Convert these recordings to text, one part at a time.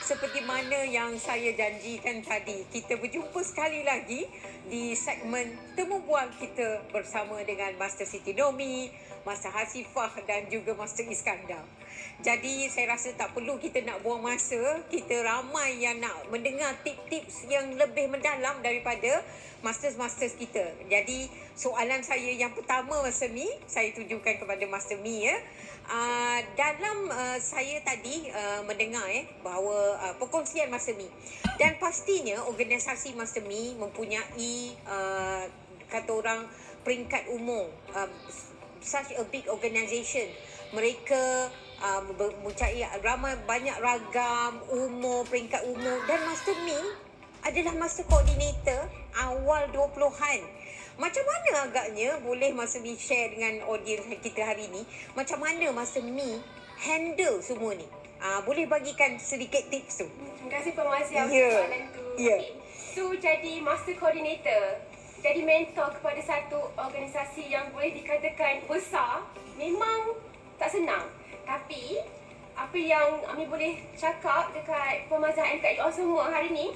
seperti mana yang saya janjikan tadi, kita berjumpa sekali lagi di segmen Temu Bual kita bersama dengan Master Siti Nomi, Master Hasifah dan juga Master Iskandar. Jadi saya rasa tak perlu kita nak buang masa, kita ramai yang nak mendengar tips-tips yang lebih mendalam daripada masters-masters kita. Jadi soalan saya yang pertama Master Mi, saya tujukan kepada Master Mi ya. Dalam saya tadi mendengar bahawa perkongsian Master Mi, dan pastinya organisasi Master Mi mempunyai kata orang peringkat umum, such a big organisation. Mereka mempunyai ramai banyak ragam umur, peringkat umur, dan Master Mi adalah Master Coordinator awal 20-an. Macam mana agaknya boleh Master Mi share dengan audiens kita hari ini, macam mana Master Mi handle semua ni? Boleh bagikan sedikit tips tu. Terima kasih Puan Mazia untuk soalan tu. Okay. So jadi Master Coordinator, jadi mentor kepada satu organisasi yang boleh dikatakan besar, memang tak senang. Tapi apa yang Ami boleh cakap dekat Puan Mazia and kat you all semua hari ni,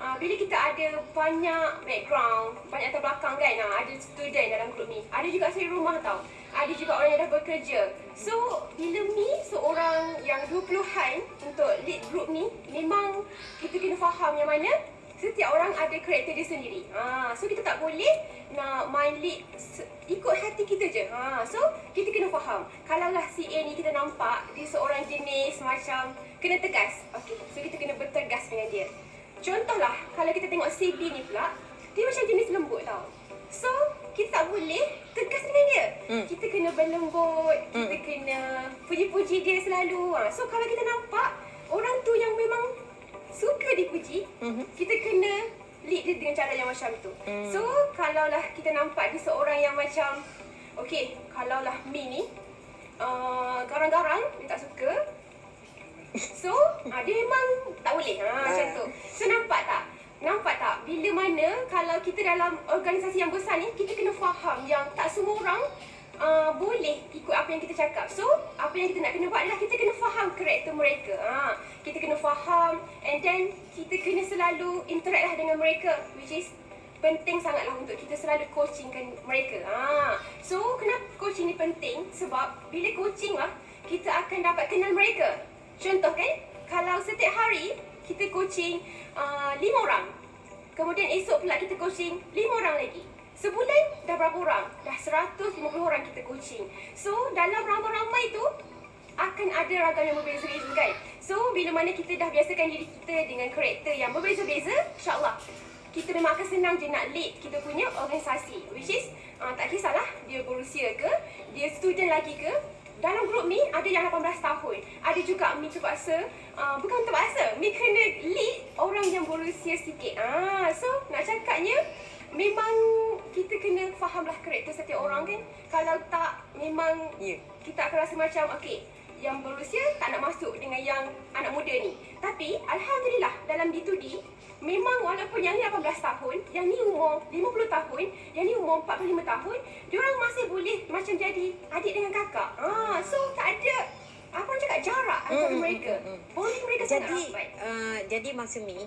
bila kita ada banyak background, banyak latar belakang kan, ada student dalam grup ni, ada juga saya rumah tau, ada juga orang yang dah bekerja. So bila Mi seorang yang 20-an untuk lead grup ni, memang kita kena faham yang mana setiap orang ada karakter dia sendiri. So kita tak boleh nak main lead ikut hati kita je. So kita kena faham, kalaulah si A ni kita nampak dia seorang jenis macam kena tegas, okay, so kita kena bertegas dengan dia. Contohlah, kalau kita tengok si B ni pula, dia macam jenis lembut tau. So, kita tak boleh tegas dengan dia. Kita kena berlembut, kita kena puji-puji dia selalu. So, kalau kita nampak orang tu yang memang suka dipuji, kita kena lead dia dengan cara yang macam tu. So, kalaulah kita nampak dia seorang yang macam, okay, kalaulah Mi ni, garang-garang, dia tak suka. So, dia memang tak boleh macam tu. So, nampak tak? Bila mana kalau kita dalam organisasi yang besar ni, kita kena faham yang tak semua orang boleh ikut apa yang kita cakap. So, apa yang kita nak kena buat adalah kita kena faham karakter mereka. Kita kena faham, and then kita kena selalu interact lah dengan mereka, which is penting sangatlah untuk kita selalu coachingkan mereka. So, kenapa coaching ni penting? Sebab bila coaching lah, kita akan dapat kenal mereka. Contoh kan, kalau setiap hari kita coaching 5 orang, kemudian esok pula kita coaching 5 orang lagi, sebulan dah berapa orang? Dah 150 orang kita coaching. So dalam ramai-ramai tu akan ada ragam yang berbeza-beza kan. So bila mana kita dah biasakan diri kita dengan karakter yang berbeza-beza, insyaAllah kita memang akan senang je nak lead kita punya organisasi. Which is tak kisahlah dia berusia ke, dia student lagi ke. Dalam grup Mi ada yang 18 tahun. Ada juga Mi terpaksa, bukan terpaksa, Mi kena lead orang yang berusia sikit. So nak cakapnya memang kita kena fahamlah karakter setiap orang kan. Kalau tak, memang kita akan rasa macam okay, yang berusia tak nak masuk dengan yang anak muda ni. Tapi Alhamdulillah dalam D2D, memang walaupun yang ni 18 tahun, yang ni umur 50 tahun, yang ni umur 45 tahun, diorang masih boleh macam jadi adik dengan kakak. So tak ada apa orang cakap jarak antara mereka. Bonding mereka sangat rapat. Jadi Master Mi,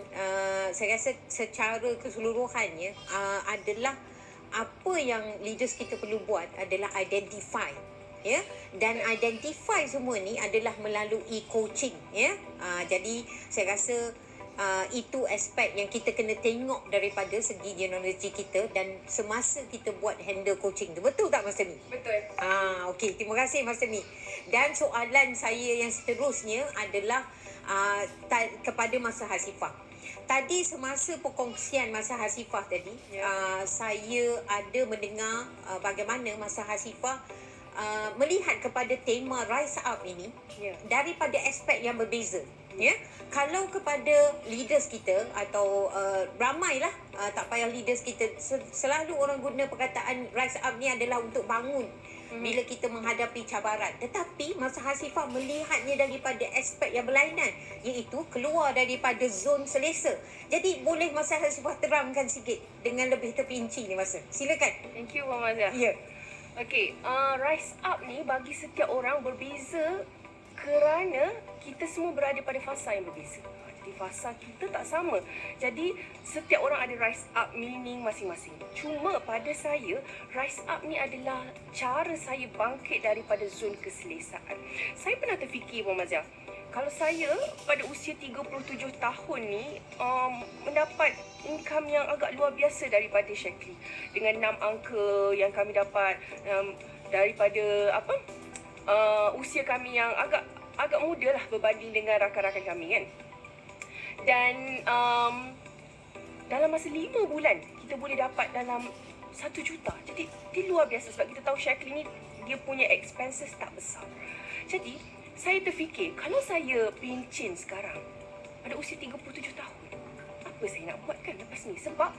saya rasa secara keseluruhannya adalah apa yang leaders kita perlu buat adalah identify. Dan identify semua ni adalah melalui coaching. Jadi saya rasa itu aspek yang kita kena tengok daripada segi genealogi kita dan semasa kita buat handle coaching tu. Betul tak Master Mi? Betul. Okey, terima kasih Master Mi. Dan soalan saya yang seterusnya adalah kepada Master Hasifah. Tadi semasa perkongsian Master Hasifah tadi, saya ada mendengar bagaimana Master Hasifah melihat kepada tema Rise Up ini daripada aspek yang berbeza. Kalau kepada leaders kita atau ramailah, tak payah leaders kita, selalu orang guna perkataan Rise Up ni adalah untuk bangun bila kita menghadapi cabaran. Tetapi Master Hasifah melihatnya daripada aspek yang berlainan, iaitu keluar daripada zon selesa. Jadi boleh Master Hasifah terangkan sikit dengan lebih terpinci ni Master? Silakan. Thank you Puan Mazia. Okay, Rise Up ni bagi setiap orang berbeza kerana kita semua berada pada fasa yang berbeza. Jadi fasa kita tak sama. Jadi setiap orang ada rise up meaning masing-masing. Cuma pada saya, rise up ni adalah cara saya bangkit daripada zon keselesaan. Saya pernah terfikir, Puan Mazia, kalau saya pada usia 37 tahun ni mendapat income yang agak luar biasa daripada Shaklee, dengan 6 angka yang kami dapat daripada usia kami yang agak muda lah berbanding dengan rakan-rakan kami kan. Dan dalam masa 5 bulan kita boleh dapat dalam 1 juta. Jadi dia luar biasa sebab kita tahu Shaklee ni dia punya expenses tak besar. Jadi saya terfikir, kalau saya pencen sekarang pada usia 37 tahun, apa saya nak buat kan lepas ni? Sebab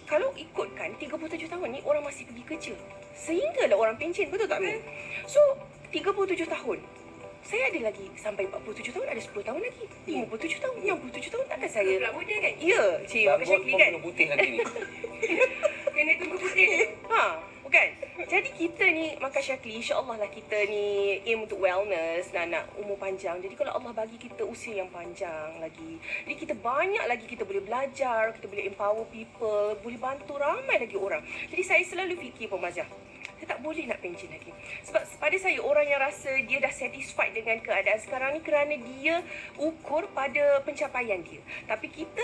kalau ikutkan 37 tahun ni orang masih pergi kerja, sehinggalah orang pencen, betul tak Min? So 37 tahun, saya ada lagi sampai 47 tahun, ada 10 tahun lagi, 57 tahun, 67 tahun, takkan saya Pula muda kan? ya, cik Maka Shaklee kan? Rambut putih lagi ni. Kena tunggu putih dulu. Bukan? Jadi kita ni Maka Shaklee, insyaAllah lah kita ni aim untuk wellness, nak umur panjang. Jadi kalau Allah bagi kita usia yang panjang lagi, jadi kita banyak lagi kita boleh belajar, kita boleh empower people, boleh bantu ramai lagi orang. Jadi saya selalu fikir, Puan Mazia, saya tak boleh nak pencen lagi. Sebab pada saya, orang yang rasa dia dah satisfied dengan keadaan sekarang ni kerana dia ukur pada pencapaian dia. Tapi kita,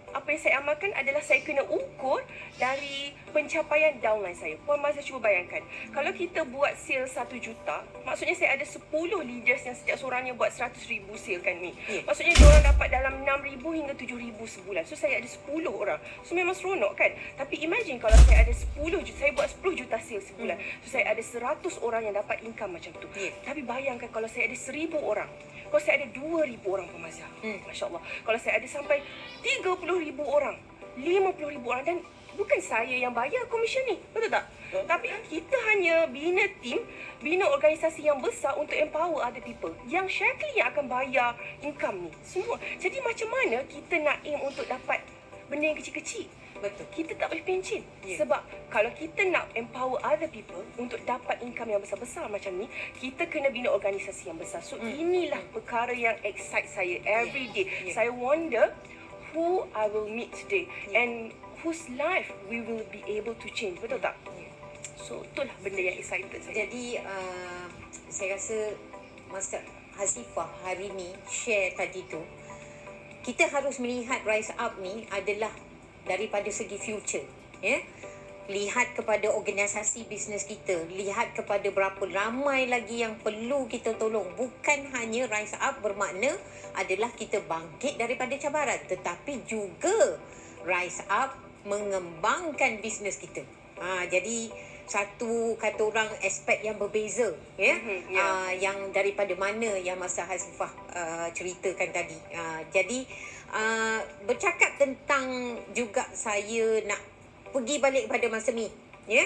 apa yang saya amalkan adalah saya kena ukur dari pencapaian downline saya. Puan Mazia cuba bayangkan, kalau kita buat sale 1 juta, maksudnya saya ada 10 leaders yang setiap seorangnya buat 100,000 sale kan ni. Maksudnya diorang dapat dalam 6,000 hingga 7,000 sebulan. So saya ada 10 orang. So memang seronok kan? Tapi imagine kalau saya ada 10 juta, saya buat 10 juta sale sebulan. So saya ada 100 orang yang dapat income macam tu. Tapi bayangkan kalau saya ada 1,000 orang. Kalau saya ada 2,000 orang, Puan Mazia, Masya Allah. Kalau saya ada sampai 30,000 orang, 50,000 orang, dan bukan saya yang bayar komisen ni, betul tak? Tapi kita hanya bina tim, bina organisasi yang besar untuk empower other people. Yang Shaklee yang akan bayar income ni semua. Jadi macam mana kita nak aim untuk dapat benda yang kecil-kecil? Betul. Kita tak boleh pencen. Sebab kalau kita nak empower other people untuk dapat income yang besar-besar macam ni, kita kena bina organisasi yang besar. So inilah perkara yang excite saya every day. Saya wonder who I will meet today and whose life we will be able to change. Betul tak? So itulah benda yang excited saya. Jadi saya rasa Master Hasifah hari ni share tadi tu, kita harus melihat rise up ni adalah daripada segi future, ya. Lihat kepada organisasi bisnes kita, lihat kepada berapa ramai lagi yang perlu kita tolong. Bukan hanya rise up bermakna adalah kita bangkit daripada cabaran, tetapi juga rise up mengembangkan bisnes kita. Jadi satu kata orang aspek yang berbeza, ya. Yang daripada mana yang Master Hasifah ceritakan tadi. Jadi bercakap tentang juga saya nak pergi balik kepada Master Mi, ya.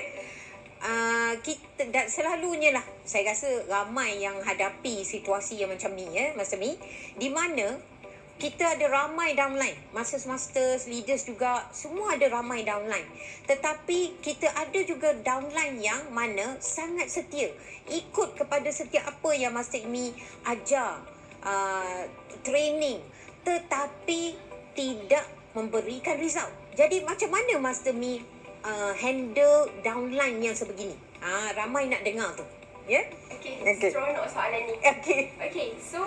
Kita dan selalunya lah saya rasa ramai yang hadapi situasi yang macam ni, ya Master Mi, di mana kita ada ramai downline, masters, leaders juga, semua ada ramai downline. Tetapi kita ada juga downline yang mana sangat setia, ikut kepada setiap apa yang Master Mi ajar, training, tetapi tidak memberikan result. Jadi macam mana Master Mi handle downline yang sebegini? Ramai nak dengar tu. Ya? Okay. Seronok soalan ni. Okay, so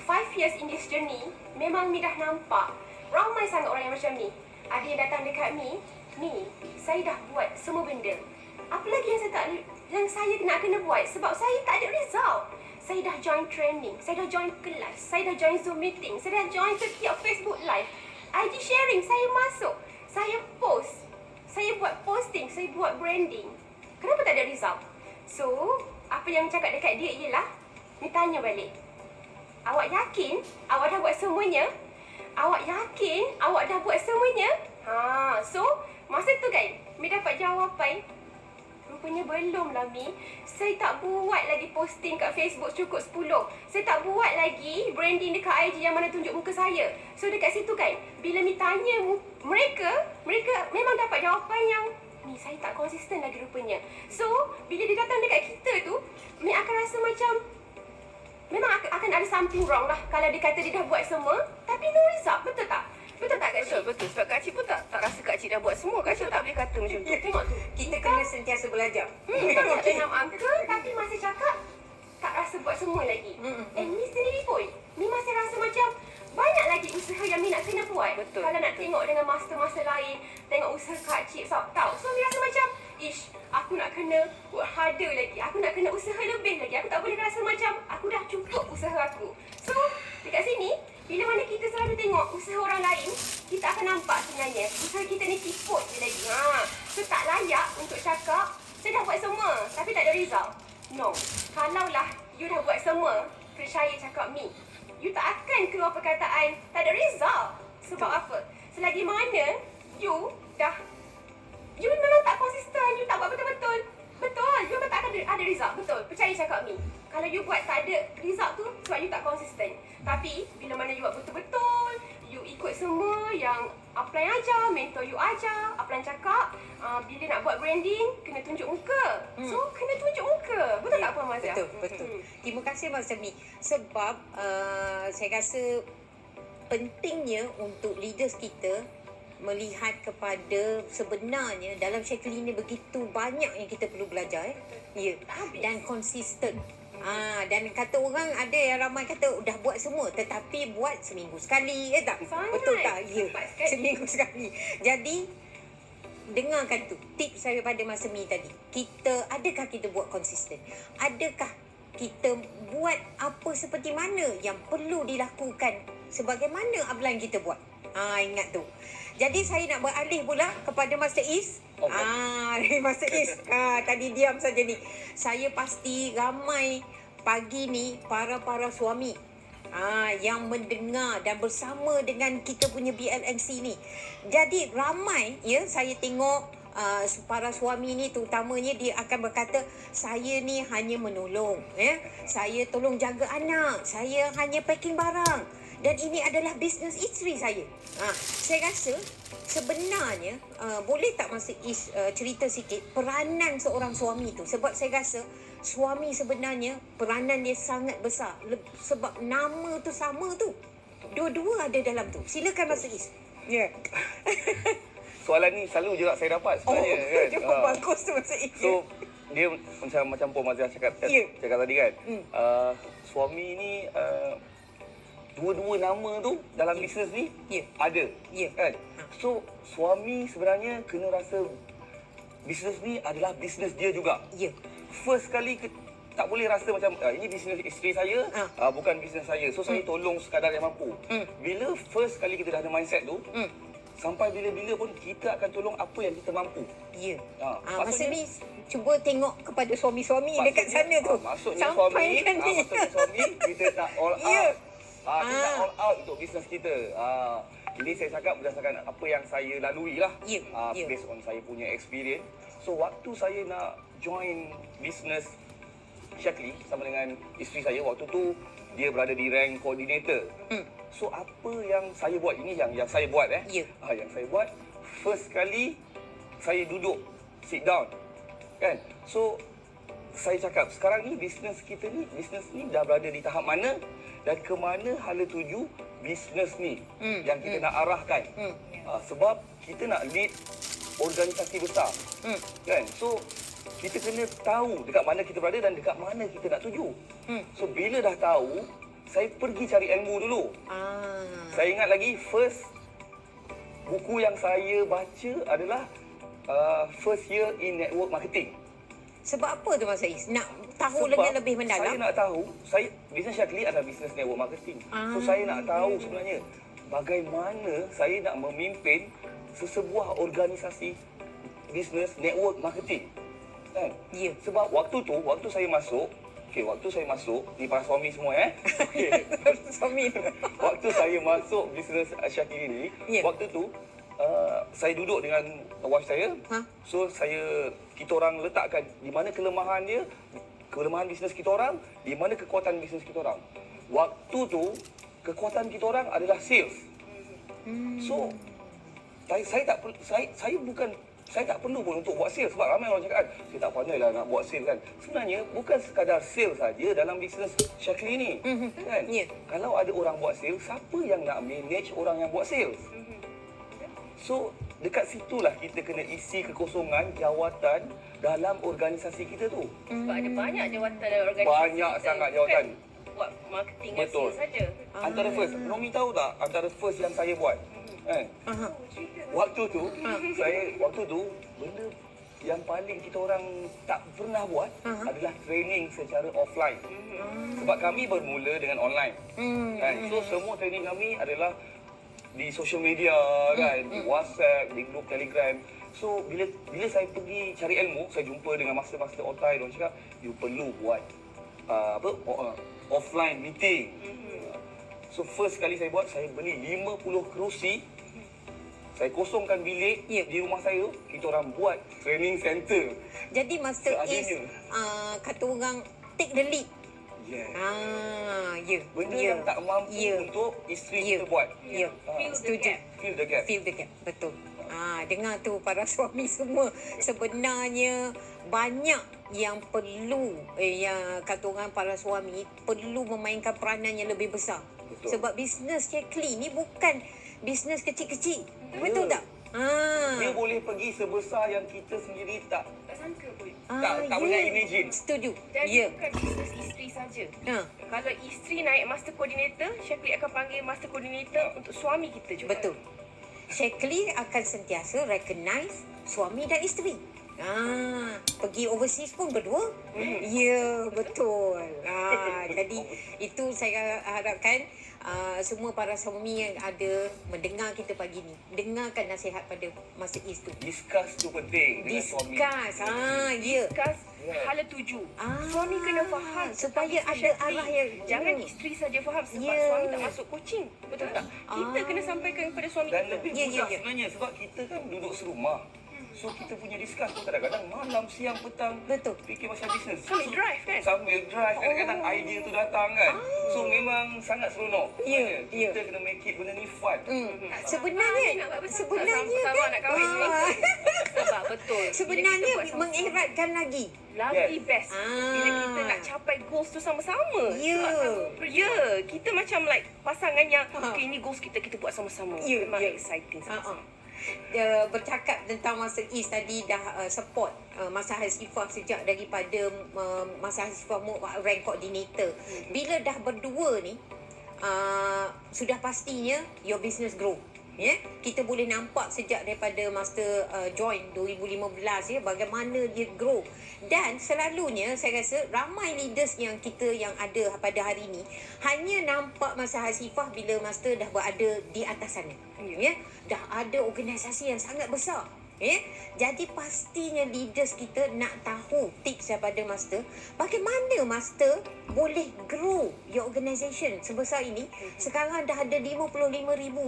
5 years in this journey, memang Mi dah nampak ramai sangat orang yang macam ni. Ada yang datang dekat Mi, saya dah buat semua benda. Apa lagi yang saya nak kena buat? Sebab saya tak ada result. Saya dah join training, saya dah join kelas, saya dah join Zoom meeting, saya dah join setiap Facebook live, IG sharing, saya masuk, saya post, saya buat posting, saya buat branding. Kenapa tak ada result? So, apa yang cakap dekat dia ialah, Mi tanya balik, awak yakin awak dah buat semuanya? Awak yakin awak dah buat semuanya? So masa tu kan Mi dapat jawapan, rupanya belum lah Mi. Saya tak buat lagi posting kat Facebook cukup 10. Saya tak buat lagi branding dekat IG yang mana tunjuk muka saya. So dekat situ kan, bila Mi tanya mereka memang dapat jawapan yang Mi, saya tak konsisten lagi rupanya. So bila dia datang dekat kita tu, Mi akan rasa macam memang akan ada something wrong lah kalau dia kata dia dah buat semua, tapi tapi no result. Betul tak? Betul tak Kak Cik? Betul. Sebab Kak Cik pun tak rasa Kak Cik dah buat semua. Kak Cik tak boleh kata macam tu. Tengok tu. Kita kena sentiasa belajar. Banyak 6 angka tapi masih cakap tak rasa buat semua lagi. Mi sendiri pun, Mi masih rasa macam banyak lagi usaha yang Mi nak kena buat. Betul, Kalau nak betul. tengok dengan master-master lain, tengok usaha Kak Cik tahu. So Mi rasa macam, aku nak kena work harder lagi. Aku nak kena usaha lebih lagi. Aku tak boleh rasa macam aku dah cukup usaha aku. So, dekat sini, bila mana kita selalu tengok usaha orang lain, kita akan nampak sebenarnya usaha kita ni tiput je lagi. So tak layak untuk cakap, saya dah buat semua tapi tak ada result. No. Kalaulah you dah buat semua, percaya cakap Mi, you tak akan keluar perkataan tak ada result. Sebab apa? Selagi mana you memang tak konsisten, you tak buat betul-betul. Betul, you memang tak akan ada result. Betul, percaya cakap Mi. Kalau you buat tak ada result tu sebab you tak konsisten. Tapi bila mana you buat betul-betul, you ikut semua yang upline ajar, mentor you ajar, upline cakap, bila nak buat branding kena tunjuk muka. So kena tunjuk muka. Betul tak Puan Mazia? Betul. Terima kasih Masa Mi. Sebab saya rasa pentingnya untuk leaders kita melihat kepada sebenarnya dalam syakil ini begitu banyak yang kita perlu belajar. Ya. Dan konsisten. Dan kata orang ada yang ramai kata dah buat semua tetapi buat seminggu sekali tak? Sangat. Betul tak? Ya. Cepat sekali. Seminggu sekali. Jadi dengarkan tu tips saya pada Masa Mi tadi. Adakah kita buat konsisten? Adakah kita buat apa seperti mana yang perlu dilakukan sebagaimana upline kita buat? Ingat tu. Jadi saya nak beralih pula kepada Master Is. Master Is. Tadi diam saja ni. Saya pasti ramai pagi ni para suami yang mendengar dan bersama dengan kita punya BLNC ni. Jadi ramai saya tengok para suami ni terutamanya dia akan berkata saya ni hanya menolong, saya tolong jaga anak, saya hanya packing barang. Dan ini adalah bisnes isteri saya. Saya rasa sebenarnya boleh tak Masa Is cerita sikit peranan seorang suami tu? Sebab saya rasa suami sebenarnya peranan dia sangat besar. Sebab nama tu sama tu. Dua-dua ada dalam tu. Silakan Masa Is. Ya. Soalan ni selalu juga saya dapat sebenarnya kan. Bagus tu Masa Is. So dia macam Puan Mazia cakap tadi kan. Suami ni dua-dua nama tu dalam bisnes ni ada. Kan? So suami sebenarnya kena rasa bisnes ni adalah bisnes dia juga. First kali tak boleh rasa macam ini bisnes isteri saya, bukan bisnes saya. So saya tolong sekadar yang mampu. Bila first kali kita dah ada mindset tu, sampai bila-bila pun kita akan tolong apa yang kita mampu. Masa ni cuba tengok kepada suami-suami dekat sana tu. Maksudnya Sampaikan ni. suami kita tak all out. Kita all out untuk bisnes kita. Ini saya cakap berdasarkan apa yang saya lalui lah. Based on saya punya experience. So waktu saya nak join bisnes Syakli sama dengan isteri saya, waktu tu dia berada di rank coordinator. So apa yang saya buat, ini yang saya buat yang saya buat, first kali saya duduk, sit down kan. So saya cakap sekarang ni bisnes ni dah berada di tahap mana dan ke mana hala tuju bisnes ni yang kita nak arahkan. Sebab kita nak lead organisasi besar kan. So kita kena tahu dekat mana kita berada dan dekat mana kita nak tuju. So bila dah tahu, saya pergi cari ilmu dulu. Saya ingat lagi first buku yang saya baca adalah First Year in Network Marketing. Sebab apa tu Masa Is? Nak tahu lagi lebih mendalam? Saya nak tahu, bisnes Syakli adalah bisnes network marketing. So saya nak tahu sebenarnya bagaimana saya nak memimpin sesebuah organisasi bisnes network marketing. Kan? Sebab waktu saya masuk, ni para suami semua Suami. Waktu saya masuk bisnes Syakli ni, waktu tu saya duduk dengan wife saya. So kita orang letakkan di mana kelemahan bisnes kita orang, di mana kekuatan bisnes kita orang. Waktu tu kekuatan kita orang adalah sales. So saya bukan saya tak perlu pun untuk buat sale. Sebab ramai orang cakap kan, saya tak pandai lah nak buat sale kan. Sebenarnya bukan sekadar sale saja dalam bisnes Shaklee ni. Kan? Kalau ada orang buat sale, siapa yang nak manage orang yang buat sale? So, dekat situlah kita kena isi kekosongan jawatan dalam organisasi kita tu. Sebab ada banyak jawatan dalam organisasi Banyak kita. sangat jawatan. Bukan buat marketing dan Betul. sales saja. Antara first, Nomi tahu tak antara first yang saya buat? Kan? Waktu tu, benda yang paling kita orang tak pernah buat adalah training secara offline. Sebab kami bermula dengan online. Kan? So, semua training kami adalah di social media kan, di WhatsApp, di grup Telegram. So bila saya pergi cari ilmu, saya jumpa dengan master-master otai, dia cakap you perlu buat offline meeting. So first kali saya buat, saya beli 50 kerusi. Saya kosongkan bilik di rumah saya, kita orang buat training center. Jadi Master Is Seadanya. kata orang take the lead. Benda yang tak mampu untuk isteri kita buat. Setuju. Fill the gap. Feel the gap. Betul. Dengar tu para suami semua, sebenarnya banyak yang perlu yang kata orang para suami perlu memainkan peranan yang lebih besar. Betul. Sebab bisnes Shaklee ni bukan bisnes kecil-kecil. Betul tak? Dia boleh pergi sebesar yang kita sendiri tak sangka pun. tak boleh imagine. Setuju. Jadi bukan bisnes isteri saja. Kalau isteri naik master coordinator, Shaklee akan panggil master coordinator untuk suami kita juga. Betul. Shaklee akan sentiasa recognize suami dan isteri. Pergi overseas pun berdua. Ya, betul. Jadi itu saya harapkan semua para suami yang ada mendengar kita pagi ni, dengarkan nasihat pada Master Is tu. Discuss tu penting dengan suami. Discuss. Discuss hala tuju. Suami kena faham supaya tentang ada Shaklee. arah yang Jangan isteri saja faham sebab suami tak masuk coaching. Betul tak? Kita kena sampaikan kepada suami Dan kita. lebih mudah sebenarnya sebab kita kan duduk serumah. So kita punya discuss tu kadang-kadang malam, siang, petang. Betul. Fikir pasal bisnes. Sambil drive kan? Sambil drive. Kadang-kadang idea tu datang kan. So memang sangat seronok. Ya, ya. Kita kena make it benda ni fun. Sebenarnya Sama-sama kan nak kahwin ni. Sebab betul. sebenarnya Bila kita buat sama-sama, mengeratkan lagi. lagi best bila kita nak capai goals tu sama-sama. Kita macam like pasangan yang okay, ini goals kita buat sama-sama. Memang exciting sama-sama. Bercakap tentang Master Is tadi dah support Masa Hasifah sejak daripada Masa Hasifah rank coordinator. Bila dah berdua ni sudah pastinya your business grow. Kita boleh nampak sejak daripada Master join 2015 bagaimana dia grow. Dan selalunya saya rasa ramai leaders yang kita yang ada pada hari ni hanya nampak Masa Hasifah bila Master dah berada di atas sana. Dah ada organisasi yang sangat besar. Jadi pastinya leaders kita nak tahu tips daripada Master bagaimana Master boleh grow your organisation sebesar ini. Sekarang dah ada 55,000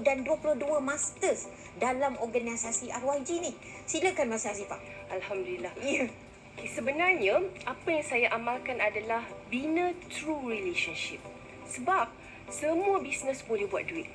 dan 22 masters dalam organisasi RYG ni. Silakan Mas Hasifah. Alhamdulillah. Sebenarnya apa yang saya amalkan adalah bina true relationship. Sebab semua bisnes boleh buat duit.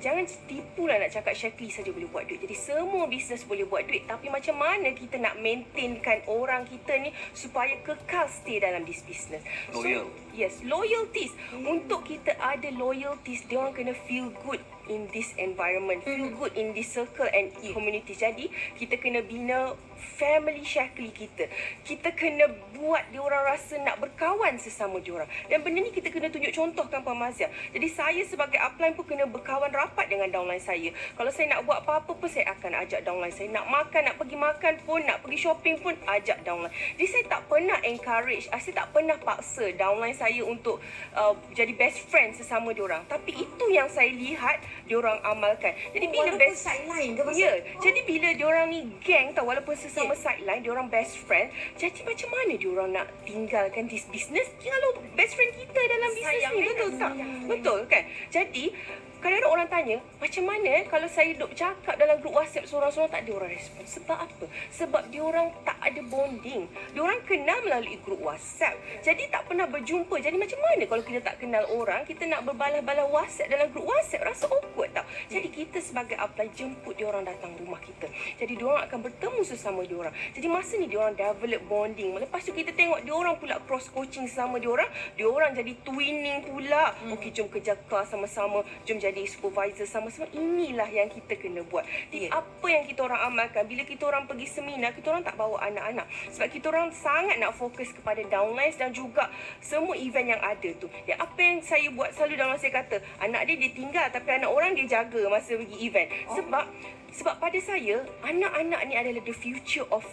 Jangan tipulah nak cakap Shaklee saja boleh buat duit. Jadi semua bisnes boleh buat duit. Tapi macam mana kita nak maintainkan orang kita ni supaya kekal stay dalam this business. Loyal. Yes, loyalties. Untuk kita ada loyalties, dia orang kena feel good in this environment, feel good in this circle and community. Jadi kita kena bina family Shaklee kita. Kita kena buat dia orang rasa nak berkawan sesama dia orang. Dan benda ni kita kena tunjuk contohkan Puan Mazia. Jadi saya sebagai upline pun kena berkawan rapat dengan downline saya. Kalau saya nak buat apa-apa pun saya akan ajak downline saya. Nak makan, nak pergi makan pun, nak pergi shopping pun ajak downline. Jadi saya tak pernah encourage, saya tak pernah paksa downline saya untuk jadi best friend sesama dia orang. Tapi itu yang saya lihat dia orang amalkan. Jadi bila walaupun sideline ke Mas? Jadi bila dia orang ni geng tau, walaupun sesama sideline dia orang best friend. Jadi macam mana dia orang nak tinggalkan this business kalau best friend kita dalam bisnes ni, betul tak? Betul kan? Jadi kadang-kadang orang tanya, macam mana kalau saya duk cakap dalam grup WhatsApp seorang-seorang tak ada orang respon. Sebab apa? Sebab diorang tak ada bonding. Diorang kenal melalui grup WhatsApp. Jadi tak pernah berjumpa. Jadi macam mana kalau kita tak kenal orang, kita nak berbalah-balah WhatsApp dalam grup WhatsApp, rasa awkward tau. Jadi kita sebagai upline jemput diorang datang rumah kita. Jadi diorang akan bertemu sesama diorang. Jadi masa ni diorang develop bonding. Lepas tu kita tengok diorang pula cross coaching sama diorang jadi twinning pula. Okey, jom kerja kelas sama-sama, jom jadi supervisor sama-sama. Inilah yang kita kena buat. Jadi apa yang kita orang amalkan, bila kita orang pergi seminar, kita orang tak bawa anak-anak. Sebab kita orang sangat nak fokus kepada downlines dan juga semua event yang ada tu. Ya, apa yang saya buat selalu dalam saya kata, anak dia tinggal tapi anak orang dia jaga masa pergi event. Sebab pada saya, anak-anak ni adalah the future of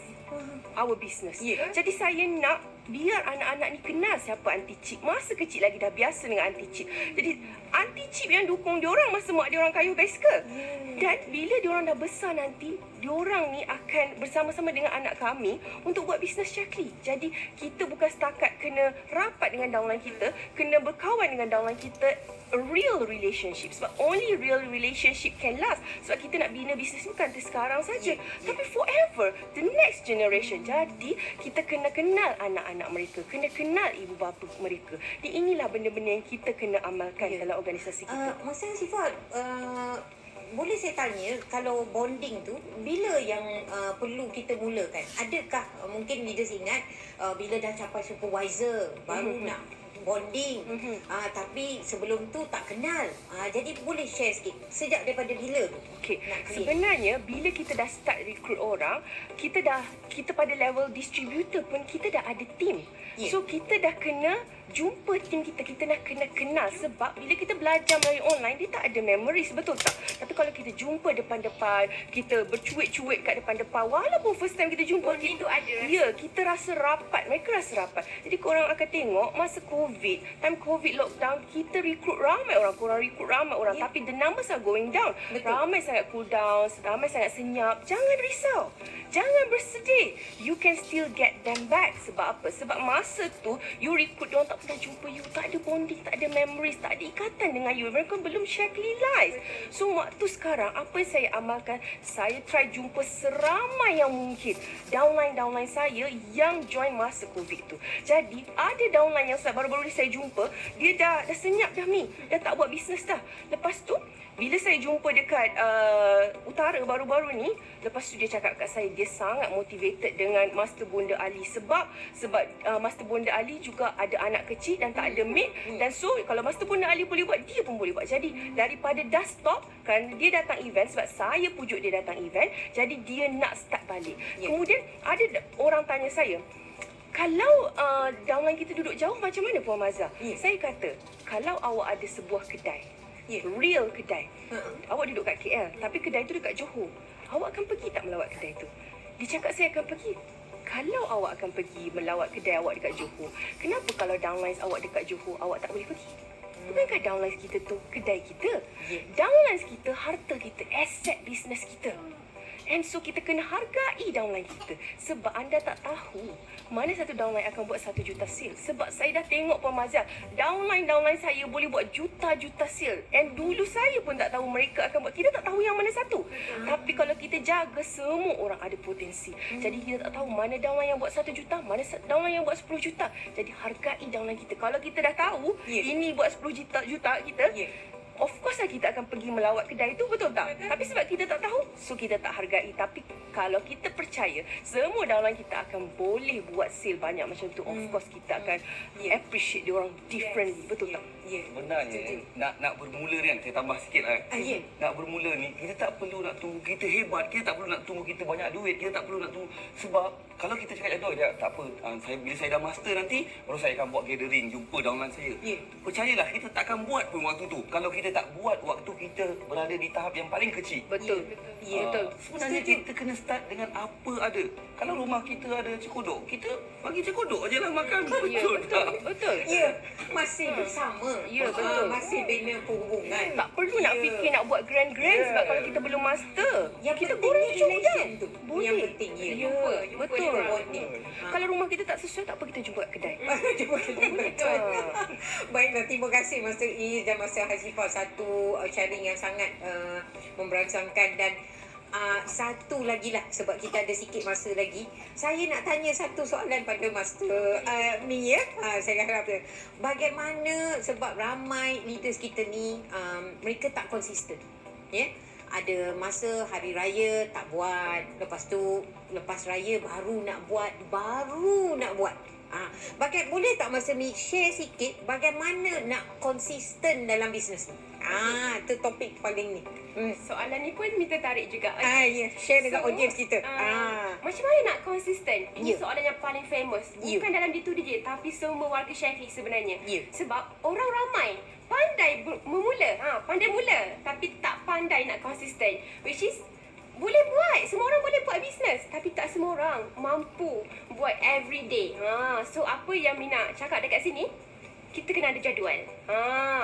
our business. Jadi saya nak biar anak-anak ni kenal siapa Aunty Cip. Masa kecil lagi dah biasa dengan Aunty Cip. Jadi Aunty Cip yang dukung diorang masa mak diorang kayuh basikal. Dan bila diorang dah besar nanti, diorang ni akan bersama-sama dengan anak kami untuk buat bisnes Shaklee. Jadi kita bukan setakat kena rapat dengan downline kita, kena berkawan dengan downline kita, a real relationship. Sebab only real relationship can last. Sebab kita nak bina bisnes ni bukan sekarang saja, tapi forever, the next generation. Jadi kita kena kenal anak-anak mereka, kena kenal ibu bapa mereka. Jadi inilah benda-benda yang kita kena amalkan dalam organisasi kita. Masa Sifat, boleh saya tanya, kalau bonding tu bila yang perlu kita mulakan? Adakah mungkin leaders ingat bila dah capai supervisor baru nak bonding, tapi sebelum tu tak kenal. Jadi boleh share sikit sejak daripada bila tu? Okey, sebenarnya bila kita dah start recruit orang, kita pada level distributor pun kita dah ada team. So kita dah kena jumpa tim kita nak kena kenal. Sebab bila kita belajar melalui online, dia tak ada memories, betul tak? Tapi kalau kita jumpa depan-depan, kita bercuit-cuit kat depan-depan, walaupun first time kita jumpa, bonding tu ada. Ya, kita rasa rapat, mereka rasa rapat. Jadi korang akan tengok masa time COVID lockdown, kita recruit ramai orang, korang recruit ramai orang, tapi the numbers are going down. Ramai sangat cool down, ramai sangat senyap. Jangan risau, jangan bersedih. You can still get them back. Sebab apa? Sebab masa tu you recruit, diorang tak pernah jumpa you, tak ada bonding, tak ada memories, tak ada ikatan dengan you. Mereka belum Shaklee live. So waktu sekarang, apa yang saya amalkan, saya try jumpa seramai yang mungkin downline saya yang join masa COVID tu. Jadi ada downline yang baru-baru saya jumpa, dia dah senyap dah dah tak buat bisnes dah. Lepas tu bila saya jumpa dekat utara baru-baru ni, lepas tu dia cakap kat saya dia sangat motivated dengan Master Bonda Ali. Sebab Master Bonda Ali juga ada anak kecil dan tak ada maid. Dan so kalau Master Bonda Ali boleh buat, dia pun boleh buat. Jadi daripada dah stop, kan dia datang event sebab saya pujuk dia datang event, jadi dia nak start balik. Kemudian ada orang tanya saya, kalau downline kita duduk jauh macam mana Puan Mazah? Saya kata, kalau awak ada sebuah kedai, real kedai, awak duduk kat KL, tapi kedai tu dekat Johor, awak akan pergi tak melawat kedai tu? Dia cakap saya akan pergi. Kalau awak akan pergi melawat kedai awak dekat Johor, kenapa kalau downlines awak dekat Johor, awak tak boleh pergi? Bukankah downlines kita tu kedai kita? Downlines kita harta kita, aset bisnes kita. And so kita kena hargai downline kita. Sebab anda tak tahu mana satu downline akan buat 1 juta sale. Sebab saya dah tengok Puan Mazah, downline saya boleh buat juta-juta sale. And dulu saya pun tak tahu mereka akan buat. Kita tak tahu yang mana satu. Tapi kalau kita jaga, semua orang ada potensi. Jadi kita tak tahu mana downline yang buat 1 juta, mana downline yang buat 10 juta. Jadi hargai downline kita. Kalau kita dah tahu ini buat 10 juta kita, of course lah kita akan pergi melawat kedai tu, betul tak? Tapi sebab kita tak tahu, so kita tak hargai. Tapi kalau kita percaya semua downline kita akan boleh buat sale banyak macam tu, of course kita akan appreciate dia orang differently, betul tak? Sebenarnya nak bermula ni kan, saya tambah sikit lah. Nak bermula ni, kita tak perlu nak tunggu kita hebat, kita tak perlu nak tunggu kita banyak duit, kita tak perlu nak tunggu. Sebab kalau kita cakap jatuh, tak apa, bila saya dah master nanti, baru saya akan buat gathering, jumpa downline saya. Percayalah, kita takkan buat pun waktu tu kalau kita tak buat waktu kita berada di tahap yang paling kecil. Betul. Betul. Sebenarnya kita kena start dengan apa ada. Kalau rumah kita ada cekodok, kita bagi cekodok je lah makan. Betul tak? Betul. Masih bersama. Betul. Masih bina hubungan. Tak perlu nak fikir nak buat grand-grand sebab kalau kita belum master. Yang kita penting boleh relation tu. Boleh. Yang penting Jumpa. Betul. bonding. Kalau rumah kita tak sesuai, tak apa, kita jumpa kat kedai. Betul. Baiklah, terima kasih Master Is dan Master Hasifah, satu sharing yang sangat memberangsangkan. Dan satu lagi lah, sebab kita ada sikit masa lagi, saya nak tanya satu soalan pada Master Mi ya. Saya harap bagaimana, sebab ramai leaders kita ni mereka tak konsisten, ya. ada masa hari raya tak buat, lepas tu lepas raya baru nak buat. Boleh tak Masa Mi share sikit bagaimana nak konsisten dalam bisnes ni? Itu topik paling ni. Soalan ni pun minta tarik juga. Ya, share dengan audiens kita. Macam mana nak konsisten? Ini Ya. soalan yang paling famous. Ya. Bukan dalam itu je, tapi semua warga Sheffield sebenarnya. Ya. Sebab orang ramai pandai memula, pandai mula, tapi tak pandai nak konsisten. Which is boleh buat, semua orang boleh buat bisnes, tapi tak semua orang mampu buat every day. So apa yang Mina cakap dekat sini, kita kena ada jadual.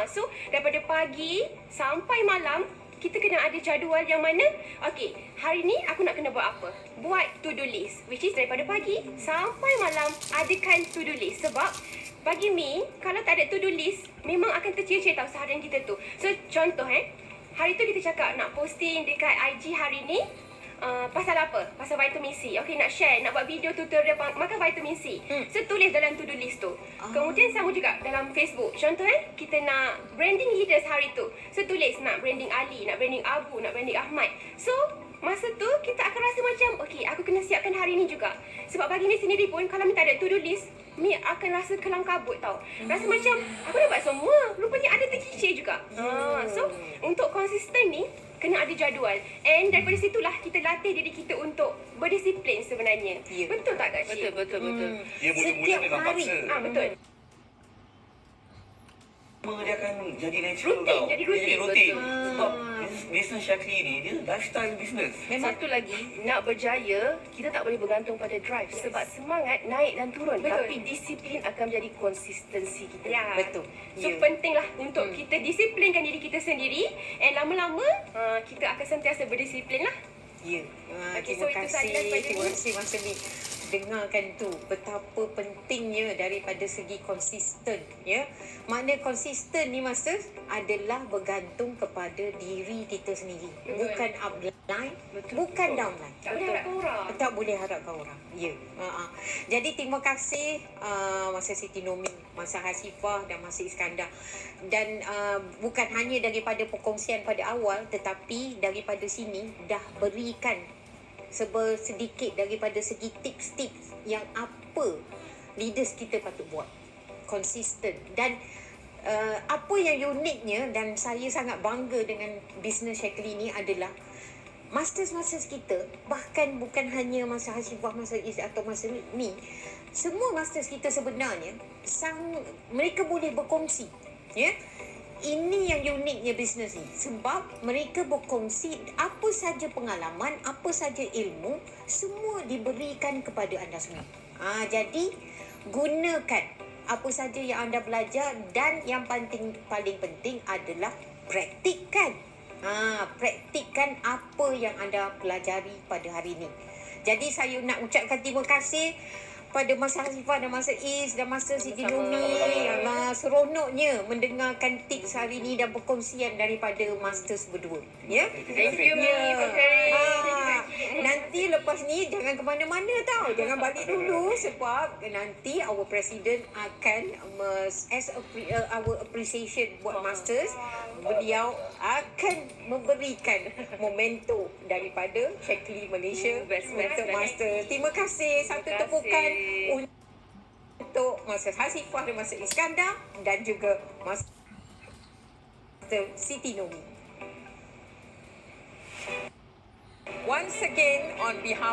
So daripada pagi sampai malam kita kena ada jadual yang mana, okey, hari ni aku nak kena buat apa? Buat to-do list, which is daripada pagi sampai malam adakan to-do list. Sebab bagi me, kalau tak ada to-do list, memang akan tercicir tau seharian kita tu. So contoh hari tu kita cakap nak posting dekat IG hari ni pasal apa? Pasal vitamin C. Okey, nak share, nak buat video tutorial makan vitamin C. So tulis dalam to-do list tu. Kemudian sama juga dalam Facebook. Contoh kita nak branding leaders hari tu. So tulis nak branding Ali, nak branding Abu, nak branding Ahmad. So masa tu kita akan rasa macam okey, aku kena siapkan hari ni juga. Sebab bagi Mi sendiri pun kalau Mi tak ada to-do list, Mi akan rasa kelam kabut tau. Rasa macam aku dah buat semua, rupanya ada terkicir juga. So untuk konsisten ni kena ada jadual. And daripada situlah kita latih diri kita untuk berdisiplin sebenarnya. Ya. Betul tak Kak Cik? Betul. Dia mula-mula Setiap memang hari. paksa. Betul. Dia akan jadi natural Rutin, tau. jadi Dia jadi rutin. rutin. Sebab bisnes Syakri ni dia lifestyle bisnes. Satu lagi, nak berjaya, kita tak boleh bergantung pada drive. Sebab semangat naik dan turun. Betul. Tapi disiplin akan menjadi konsistensi kita. Ya. Betul. So Ya. pentinglah untuk kita disiplinkan diri kita sendiri. And lama-lama kita akan sentiasa berdisiplin lah. Ya. Okey, Terima so itu sahaja daripada kasih. Terima Mi. kasih Masa Mi. Dengarkan tu betapa pentingnya daripada segi konsisten, ya. Makna konsisten ni Master adalah bergantung kepada diri kita sendiri. Betul. Bukan upline, bukan downline. Tak boleh harapkan orang. Tak boleh harapkan orang. Ya. Jadi terima kasih Masa Siti Nomi, Masa Hasifah dan Masa Iskandar. Dan bukan hanya daripada perkongsian pada awal, tetapi daripada sini dah berikan sedikit daripada segi tips-tips yang apa leaders kita patut buat. Konsisten. Dan apa yang uniknya dan saya sangat bangga dengan bisnes Syakri ni adalah masters-masters kita, bahkan bukan hanya Masa Hasifah, Masa Is atau Masa Mi, semua masters kita sebenarnya mereka boleh berkongsi, ya. Ini yang uniknya bisnes ni, sebab mereka berkongsi apa saja pengalaman, apa saja ilmu, semua diberikan kepada anda semua. Jadi gunakan apa saja yang anda belajar, dan yang paling penting adalah praktikkan. Praktikkan apa yang anda pelajari pada hari ini. Jadi saya nak ucapkan terima kasih pada Masa Hasifah dan Masa Is dan Masa Siti Nomi. Seronoknya mendengarkan tips hari ni dan perkongsian daripada masters berdua. Ya. Thank you Mi for sharing. Nanti lepas ni jangan ke mana-mana tau. Jangan balik dulu sebab nanti our president akan our appreciation buat masters. Beliau akan memberikan memento daripada Syakri Malaysia Best untuk master. Terima kasih. Satu Terima tepukan kasih. untuk Masa Hasifah dan Masa Iskandar dan juga Masa Siti Nomi. Once again on behalf